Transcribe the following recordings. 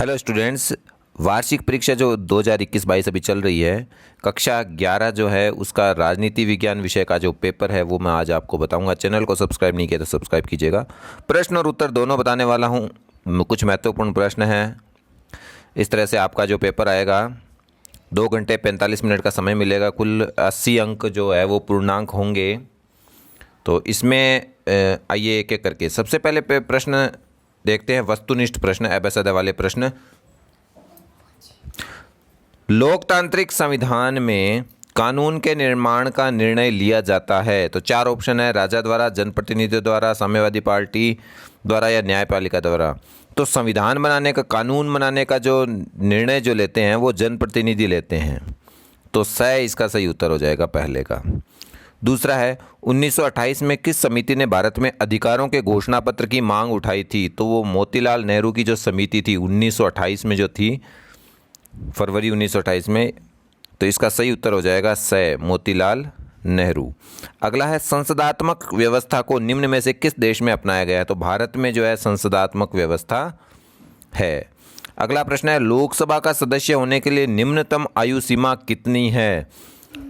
Hello students, वार्षिक परीक्षा जो 2021-22 अभी चल रही है, कक्षा 11 जो है उसका राजनीति विज्ञान विषय का जो पेपर है वो मैं आज आपको बताऊंगा। चैनल को सब्सक्राइब नहीं किया तो सब्सक्राइब कीजिएगा। प्रश्न और उत्तर दोनों बताने वाला हूं। कुछ महत्वपूर्ण प्रश्न हैं। इस तरह से आपका जो पेपर आएगा 2 घंटे 45 मिनट का समय मिलेगा। कुल 80 अंक जो है वो पूर्णांक होंगे। तो इसमें आइए एक एक करके सबसे पहले प्रश्न देखते हैं। वस्तुनिष्ठ प्रश्न, एबेसदा वाले प्रश्न। लोकतांत्रिक संविधान में कानून के निर्माण का निर्णय लिया जाता है तो 4 ऑप्शन है। राजा द्वारा, जनप्रतिनिधियों द्वारा, साम्यवादी पार्टी द्वारा या न्यायपालिका द्वारा। तो संविधान बनाने का, कानून बनाने का जो निर्णय जो लेते हैं वो जनप्रतिनिधि लेते हैं। तो इसका सही उत्तर हो जाएगा पहले का। दूसरा है 1928 में किस समिति ने भारत में अधिकारों के घोषणा पत्र की मांग उठाई थी? तो वो मोतीलाल नेहरू की जो समिति थी 1928 में जो थी, फरवरी 1928 में। तो इसका सही उत्तर हो जाएगा मोतीलाल नेहरू। अगला है संसदात्मक व्यवस्था को निम्न में से किस देश में अपनाया गया है? तो भारत में जो है संसदात्मक व्यवस्था है। अगला प्रश्न है लोकसभा का सदस्य होने के लिए निम्नतम आयु सीमा कितनी है?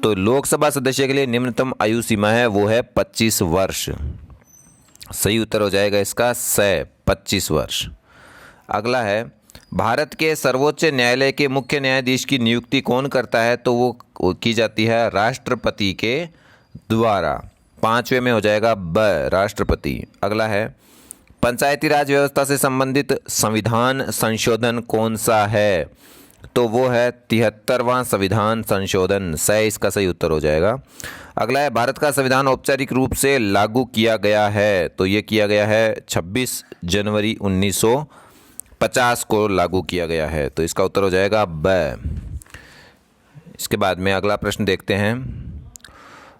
तो लोकसभा सदस्य के लिए निम्नतम आयु सीमा है वो है 25 वर्ष। सही उत्तर हो जाएगा इसका 25 वर्ष। अगला है भारत के सर्वोच्च न्यायालय के मुख्य न्यायाधीश की नियुक्ति कौन करता है? तो वो की जाती है राष्ट्रपति के द्वारा। 5वें में हो जाएगा राष्ट्रपति। अगला है पंचायती राज व्यवस्था से संबंधित संविधान संशोधन कौन सा है? तो वो है 73वां संविधान संशोधन। इसका सही उत्तर हो जाएगा। अगला है भारत का संविधान औपचारिक रूप से लागू किया गया है? तो ये किया गया है 26 जनवरी 1950 को लागू किया गया है। तो इसका उत्तर हो जाएगा इसके बाद में अगला प्रश्न देखते हैं।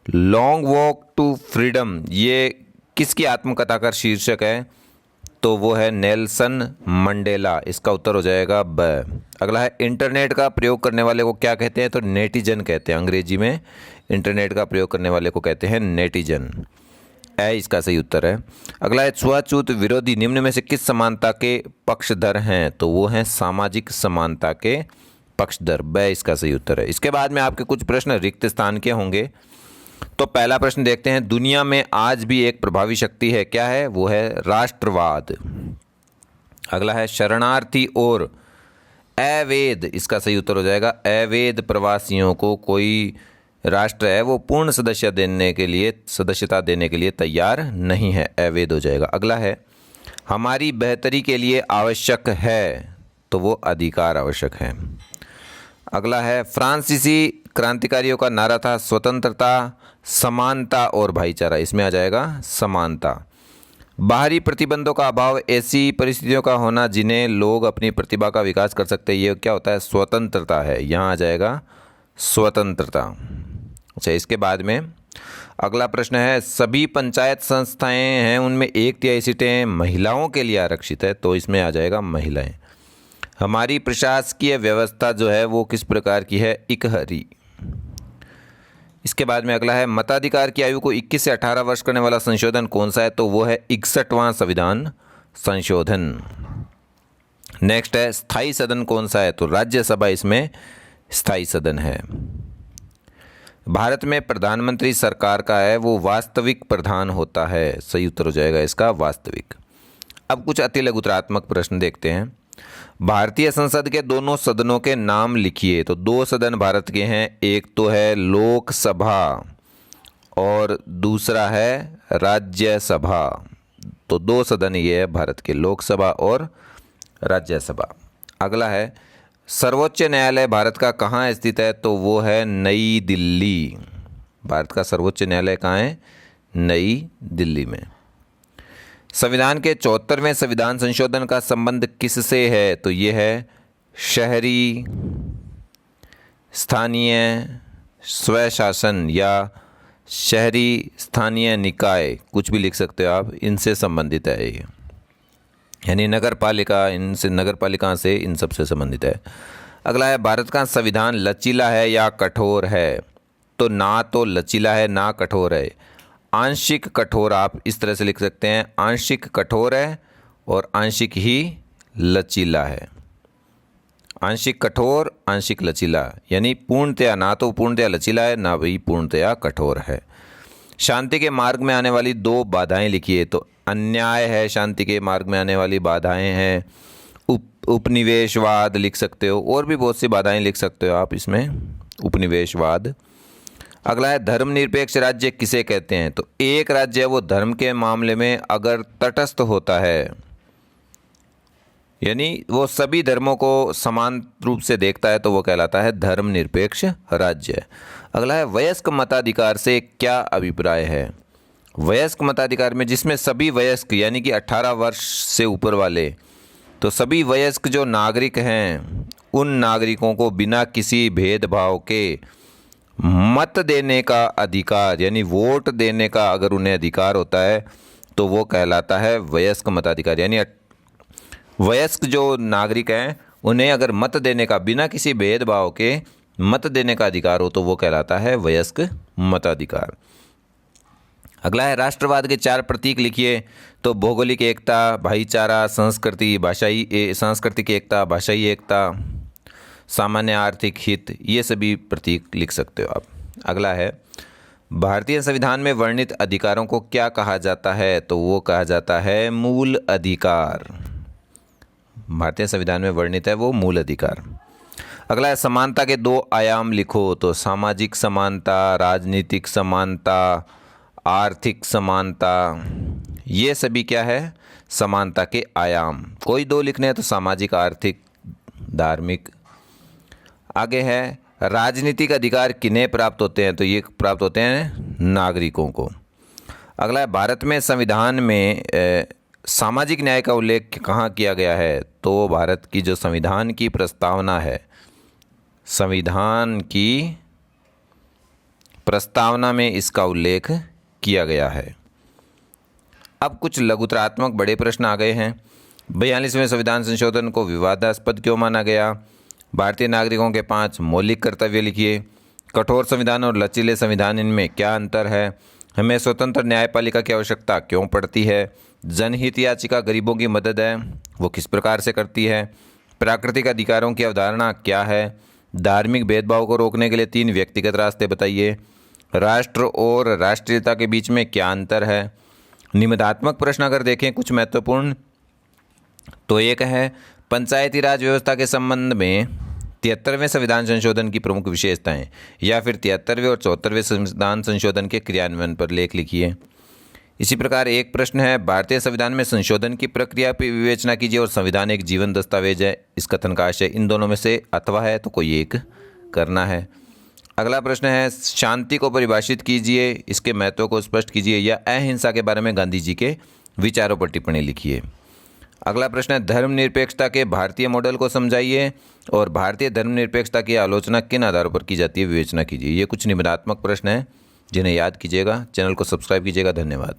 लॉन्ग वॉक टू फ्रीडम ये किसकी आत्मकथा का शीर्षक है? तो वो है नेल्सन मंडेला। इसका उत्तर हो जाएगा अगला है इंटरनेट का प्रयोग करने वाले को क्या कहते हैं? तो नेटिजन कहते हैं। अंग्रेजी में इंटरनेट का प्रयोग करने वाले को कहते हैं नेटिजन। इसका सही उत्तर है। अगला है छुआछूत विरोधी निम्न में से किस समानता के पक्षधर हैं? तो वो हैं सामाजिक समानता के पक्षधर। इसका सही उत्तर है। इसके बाद में आपके कुछ प्रश्न रिक्त स्थान के होंगे। तो पहला प्रश्न देखते हैं। दुनिया में आज भी एक प्रभावी शक्ति है, क्या है? वो है राष्ट्रवाद। अगला है शरणार्थी और अवैध, इसका सही उत्तर हो जाएगा अवैध प्रवासियों को कोई राष्ट्र है वो पूर्ण सदस्यता देने के लिए तैयार नहीं है, अवैध हो जाएगा। अगला है हमारी बेहतरी के लिए आवश्यक है, तो वो अधिकार आवश्यक है। अगला है फ्रांसीसी क्रांतिकारियों का नारा था स्वतंत्रता, समानता और भाईचारा। इसमें आ जाएगा समानता। बाहरी प्रतिबंधों का अभाव ऐसी परिस्थितियों का होना जिन्हें लोग अपनी प्रतिभा का विकास कर सकते हैं, ये क्या होता है? स्वतंत्रता है। यहाँ आ जाएगा स्वतंत्रता। अच्छा, इसके बाद में अगला प्रश्न है सभी पंचायत संस्थाएं हैं उनमें 1/3 सीटें महिलाओं के लिए आरक्षित है, तो इसमें आ जाएगा महिलाएं। हमारी प्रशासकीय व्यवस्था जो है वो किस प्रकार की है? इकहरी। इसके बाद में अगला है मताधिकार की आयु को 21 से 18 वर्ष करने वाला संशोधन कौन सा है? तो वो है 61वां संविधान संशोधन। नेक्स्ट है स्थायी सदन कौन सा है? तो राज्यसभा इसमें स्थायी सदन है। भारत में प्रधानमंत्री सरकार का है वो वास्तविक प्रधान होता है। सही उत्तर हो जाएगा इसका वास्तविक। अब कुछ अति लघुतरात्मक प्रश्न देखते हैं। भारतीय संसद के दोनों सदनों के नाम लिखिए। तो 2 सदन भारत के हैं, एक तो है लोकसभा और दूसरा है राज्यसभा। तो 2 सदन ये है भारत के, लोकसभा और राज्यसभा। अगला है सर्वोच्च न्यायालय भारत का कहाँ स्थित है? तो वो है नई दिल्ली। भारत का सर्वोच्च न्यायालय कहाँ है? नई दिल्ली में। संविधान के 74वें संविधान संशोधन का संबंध किससे है? तो ये है शहरी स्थानीय स्वशासन या शहरी स्थानीय निकाय, कुछ भी लिख सकते हो आप, इनसे संबंधित है ये। यानी नगर पालिका से इन सब से संबंधित है। अगला है भारत का संविधान लचीला है या कठोर है? तो ना तो लचीला है ना कठोर है, आंशिक कठोर। आप इस तरह से लिख सकते हैं, आंशिक कठोर है और आंशिक ही लचीला है। आंशिक कठोर, आंशिक लचीला, यानी पूर्णतया ना तो पूर्णतया लचीला है ना भी पूर्णतया कठोर है। शांति के मार्ग में आने वाली 2 बाधाएं लिखिए। तो अन्याय है, शांति के मार्ग में आने वाली बाधाएं हैं। उपनिवेशवाद लिख सकते हो, और भी बहुत सी बाधाएं लिख सकते हो आप इसमें, उपनिवेशवाद। अगला है धर्मनिरपेक्ष राज्य किसे कहते हैं। तो एक राज्य है वो धर्म के मामले में अगर तटस्थ होता है, यानी वो सभी धर्मों को समान रूप से देखता है, तो वो कहलाता है धर्मनिरपेक्ष राज्य। अगला है वयस्क मताधिकार से क्या अभिप्राय है। वयस्क मताधिकार में जिसमें सभी वयस्क यानी कि 18 वर्ष से ऊपर वाले, तो सभी वयस्क जो नागरिक हैं उन नागरिकों को बिना किसी भेदभाव के मत देने का अधिकार, यानी वोट देने का अगर उन्हें अधिकार होता है तो वो कहलाता है वयस्क मताधिकार। यानी वयस्क जो नागरिक हैं उन्हें अगर मत देने का, बिना किसी भेदभाव के मत देने का अधिकार हो तो वो कहलाता है वयस्क मताधिकार। अगला है राष्ट्रवाद के 4 प्रतीक लिखिए। तो भौगोलिक एकता, भाईचारा, सांस्कृतिक एकता, भाषाई एकता, सामान्य आर्थिक हित, ये सभी प्रतीक लिख सकते हो आप। अगला है भारतीय संविधान में वर्णित अधिकारों को क्या कहा जाता है। तो वो कहा जाता है मूल अधिकार। भारतीय संविधान में वर्णित है वो मूल अधिकार। अगला है समानता के 2 आयाम लिखो। तो सामाजिक समानता, राजनीतिक समानता, आर्थिक समानता, ये सभी क्या है, समानता के आयाम। कोई 2 लिखने हैं तो सामाजिक, आर्थिक, धार्मिक। आगे है राजनीतिक अधिकार किन्हें प्राप्त होते हैं। तो ये प्राप्त होते हैं नागरिकों को। अगला है भारत में संविधान में सामाजिक न्याय का उल्लेख कहाँ किया गया है। तो भारत की जो संविधान की प्रस्तावना है, संविधान की प्रस्तावना में इसका उल्लेख किया गया है। अब कुछ लघुतरात्मक बड़े प्रश्न आ गए हैं। 42वें संविधान संशोधन को विवादास्पद क्यों माना गया। भारतीय नागरिकों के 5 मौलिक कर्तव्य लिखिए। कठोर संविधान और लचीले संविधान, इनमें क्या अंतर है। हमें स्वतंत्र न्यायपालिका की आवश्यकता क्यों पड़ती है। जनहित याचिका गरीबों की मदद है, वो किस प्रकार से करती है। प्राकृतिक अधिकारों की अवधारणा क्या है। धार्मिक भेदभाव को रोकने के लिए 3 व्यक्तिगत रास्ते बताइए। राष्ट्र और राष्ट्रीयता के बीच में क्या अंतर है। निबंधात्मक प्रश्न अगर देखें कुछ महत्वपूर्ण, तो एक है पंचायती राज व्यवस्था के संबंध में 73वें संविधान संशोधन की प्रमुख विशेषताएं, या फिर 73वें और 74वें संविधान संशोधन के क्रियान्वयन पर लेख लिखिए। इसी प्रकार एक प्रश्न है भारतीय संविधान में संशोधन की प्रक्रिया पर विवेचना कीजिए और संविधान एक जीवन दस्तावेज है, इस कथन का आशय इन दोनों में से अथवा है तो कोई एक करना है। अगला प्रश्न है शांति को परिभाषित कीजिए, इसके महत्व को स्पष्ट कीजिए, या अहिंसा के बारे में गांधी जी के विचारों पर टिप्पणी लिखिए। अगला प्रश्न है धर्मनिरपेक्षता के भारतीय मॉडल को समझाइए और भारतीय धर्मनिरपेक्षता की आलोचना किन आधारों पर की जाती है, विवेचना कीजिए। ये कुछ निबंधात्मक प्रश्न हैं जिन्हें याद कीजिएगा। चैनल को सब्सक्राइब कीजिएगा। धन्यवाद।